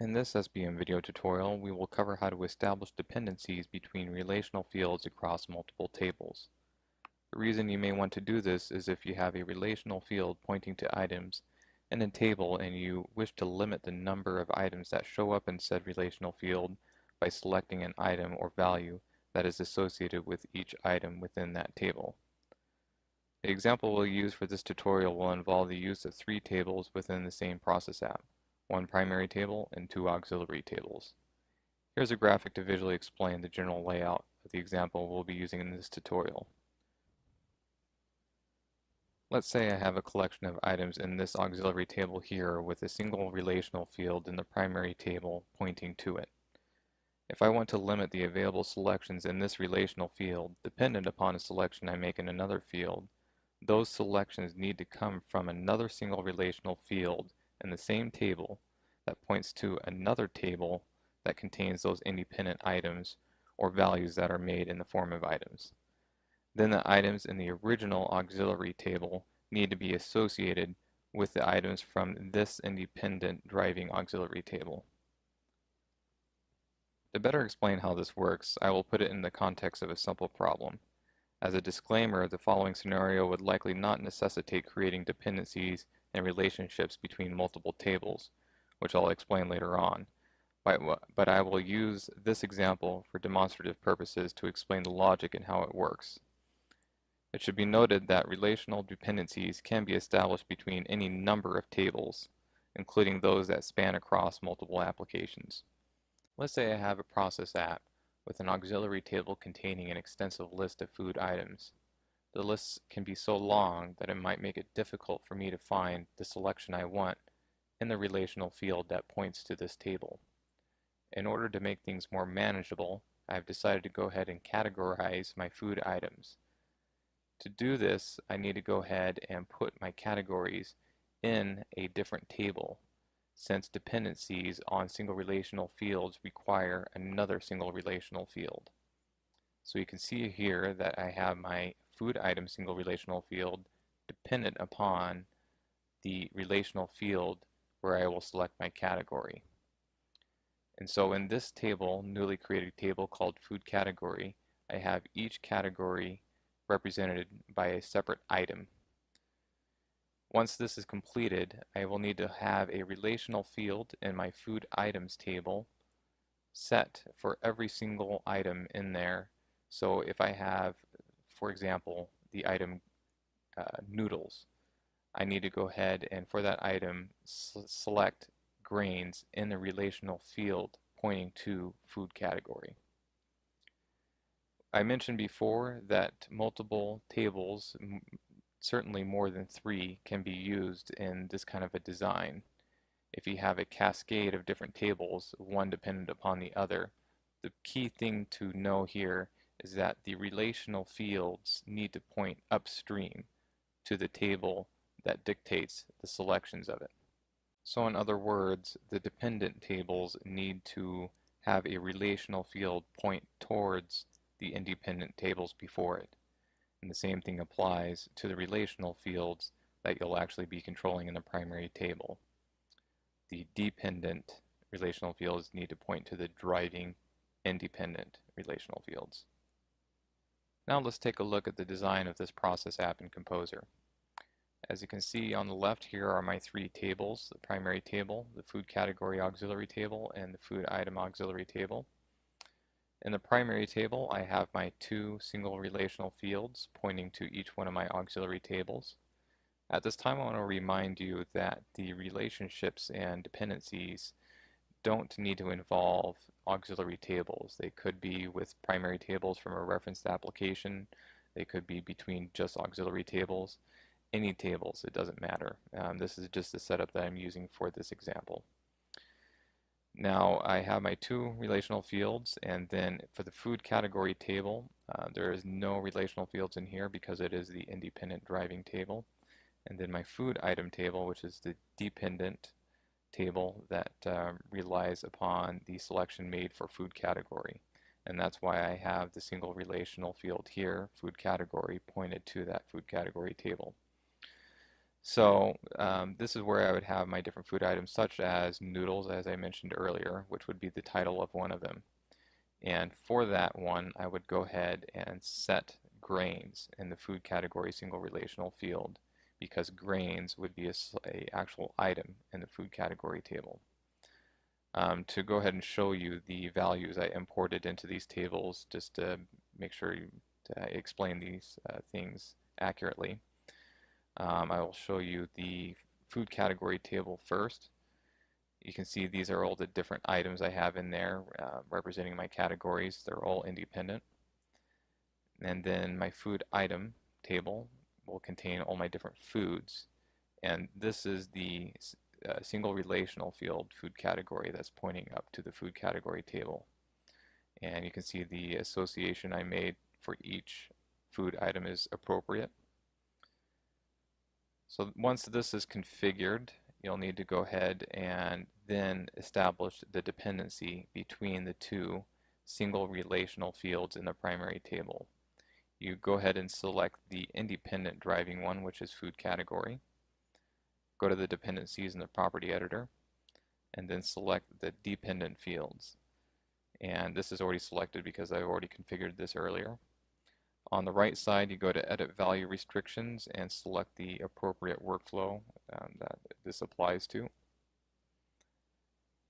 In this SBM video tutorial, we will cover how to establish dependencies between relational fields across multiple tables. The reason you may want to do this is if you have a relational field pointing to items in a table and you wish to limit the number of items that show up in said relational field by selecting an item or value that is associated with each item within that table. The example we'll use for this tutorial will involve the use of 3 tables within the same process app. 1 primary table and 2 auxiliary tables. Here's a graphic to visually explain the general layout of the example we'll be using in this tutorial. Let's say I have a collection of items in this auxiliary table here with a single relational field in the primary table pointing to it. If I want to limit the available selections in this relational field dependent upon a selection I make in another field, those selections need to come from another single relational field in the same table that points to another table that contains those independent items or values that are made in the form of items. Then the items in the original auxiliary table need to be associated with the items from this independent driving auxiliary table. To better explain how this works, I will put it in the context of a simple problem. As a disclaimer, the following scenario would likely not necessitate creating dependencies and relationships between multiple tables, which I'll explain later on. But I will use this example for demonstrative purposes to explain the logic and how it works. It should be noted that relational dependencies can be established between any number of tables, including those that span across multiple applications. Let's say I have a process app with an auxiliary table containing an extensive list of food items. The list can be so long that it might make it difficult for me to find the selection I want in the relational field that points to this table. In order to make things more manageable, I've decided to go ahead and categorize my food items. To do this, I need to go ahead and put my categories in a different table, since dependencies on single relational fields require another single relational field. So you can see here that I have my food item single relational field dependent upon the relational field where I will select my category. And so in this table, newly created table called food category, I have each category represented by a separate item. Once this is completed, I will need to have a relational field in my food items table set for every single item in there. So if I have, for example, the item noodles, I need to go ahead and for that item select grains in the relational field pointing to food category. I mentioned before that multiple tables, certainly more than 3, can be used in this kind of a design. If you have a cascade of different tables, one dependent upon the other, the key thing to know here is that the relational fields need to point upstream to the table that dictates the selections of it. So in other words, the dependent tables need to have a relational field point towards the independent tables before it. And the same thing applies to the relational fields that you'll actually be controlling in the primary table. The dependent relational fields need to point to the driving independent relational fields. Now let's take a look at the design of this process app in Composer. As you can see on the left, here are my 3 tables: the primary table, the food category auxiliary table, and the food item auxiliary table. In the primary table, I have my 2 single relational fields pointing to each one of my auxiliary tables. At this time, I want to remind you that the relationships and dependencies don't need to involve auxiliary tables. They could be with primary tables from a referenced application. They could be between just auxiliary tables. Any tables, it doesn't matter. This is just the setup that I'm using for this example. Now I have my 2 relational fields, and then for the food category table, there is no relational fields in here because it is the independent driving table. And then my food item table, which is the dependent table that relies upon the selection made for food category. And that's why I have the single relational field here, food category, pointed to that food category table. So this is where I would have my different food items such as noodles, as I mentioned earlier, which would be the title of one of them. And for that one, I would go ahead and set grains in the food category single relational field because grains would be a actual item in the food category table. To go ahead and show you the values I imported into these tables just to make sure to explain these things accurately. I will show you the food category table first. You can see these are all the different items I have in there representing my categories. They're all independent. And then my food item table will contain all my different foods. And this is the single relational field food category that's pointing up to the food category table. And you can see the association I made for each food item is appropriate. So once this is configured, you'll need to go ahead and then establish the dependency between the two single relational fields in the primary table. You go ahead and select the independent driving one, which is food category. Go to the dependencies in the property editor, and then select the dependent fields. And this is already selected because I already configured this earlier. On the right side, you go to Edit Value Restrictions and select the appropriate workflow that this applies to.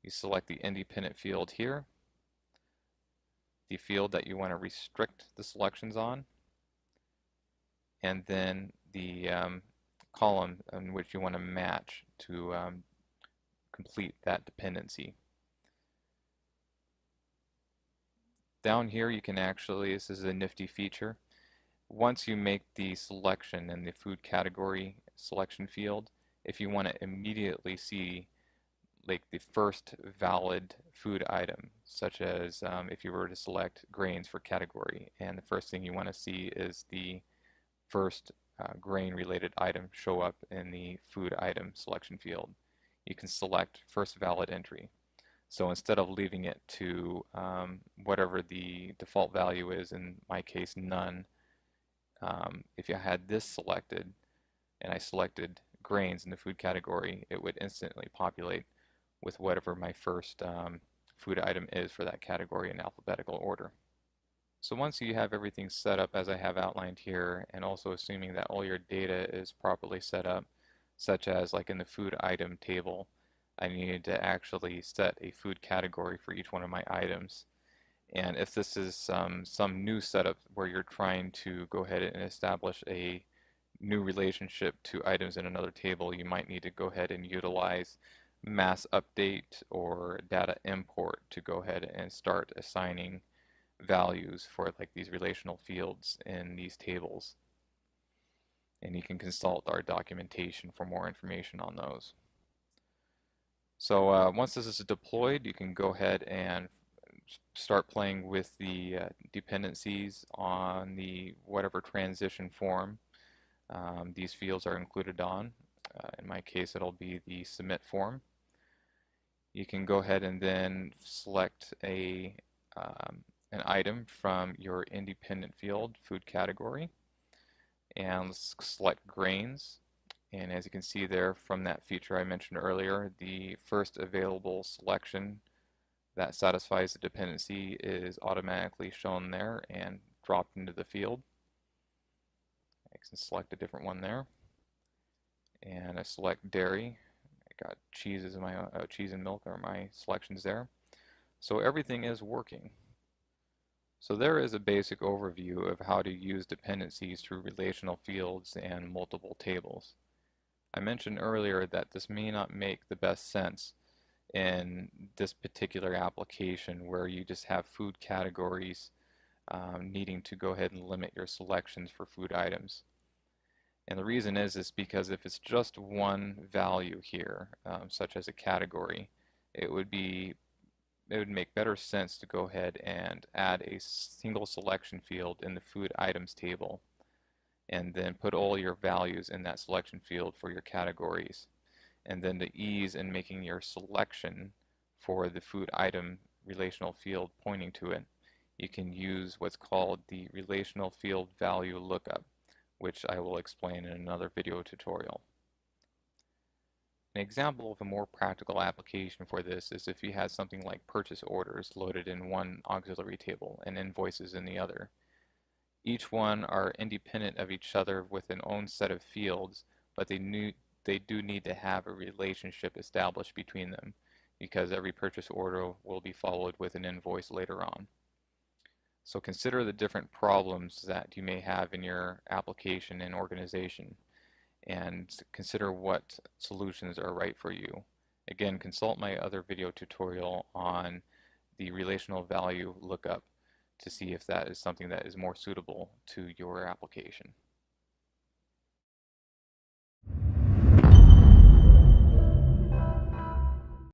You select the independent field here, the field that you want to restrict the selections on, and then the column in which you want to match to complete that dependency. Down here you can actually, this is a nifty feature, once you make the selection in the food category selection field, if you want to immediately see like the first valid food item, such as if you were to select grains for category, and the first thing you want to see is the first grain related item show up in the food item selection field, you can select first valid entry. So instead of leaving it to whatever the default value is, in my case none, if you had this selected and I selected grains in the food category, it would instantly populate with whatever my first food item is for that category in alphabetical order. So once you have everything set up as I have outlined here, and also assuming that all your data is properly set up, such as like in the food item table, I needed to actually set a food category for each one of my items. And if this is some new setup where you're trying to go ahead and establish a new relationship to items in another table, you might need to go ahead and utilize mass update or data import to go ahead and start assigning values for like these relational fields in these tables. And you can consult our documentation for more information on those. So once this is deployed, you can go ahead and start playing with the dependencies on the whatever transition form these fields are included on. In my case, it'll be the submit form. You can go ahead and then select an item from your independent field food category and select grains. And as you can see there from that feature I mentioned earlier, the first available selection that satisfies the dependency is automatically shown there and dropped into the field. I can select a different one there, and I select dairy. I got cheeses in my cheese and milk are my selections there. So everything is working. So there is a basic overview of how to use dependencies through relational fields and multiple tables. I mentioned earlier that this may not make the best sense in this particular application where you just have food categories needing to go ahead and limit your selections for food items. And the reason is because if it's just one value here, such as a category, it would make better sense to go ahead and add a single selection field in the food items table and then put all your values in that selection field for your categories. And then the ease in making your selection for the food item relational field pointing to it, you can use what's called the relational field value lookup, which I will explain in another video tutorial. An example of a more practical application for this is if you had something like purchase orders loaded in one auxiliary table and invoices in the other. Each one are independent of each other with an own set of fields, but they do need to have a relationship established between them because every purchase order will be followed with an invoice later on. So consider the different problems that you may have in your application and organization and consider what solutions are right for you. Again, consult my other video tutorial on the relational value lookup to see if that is something that is more suitable to your application.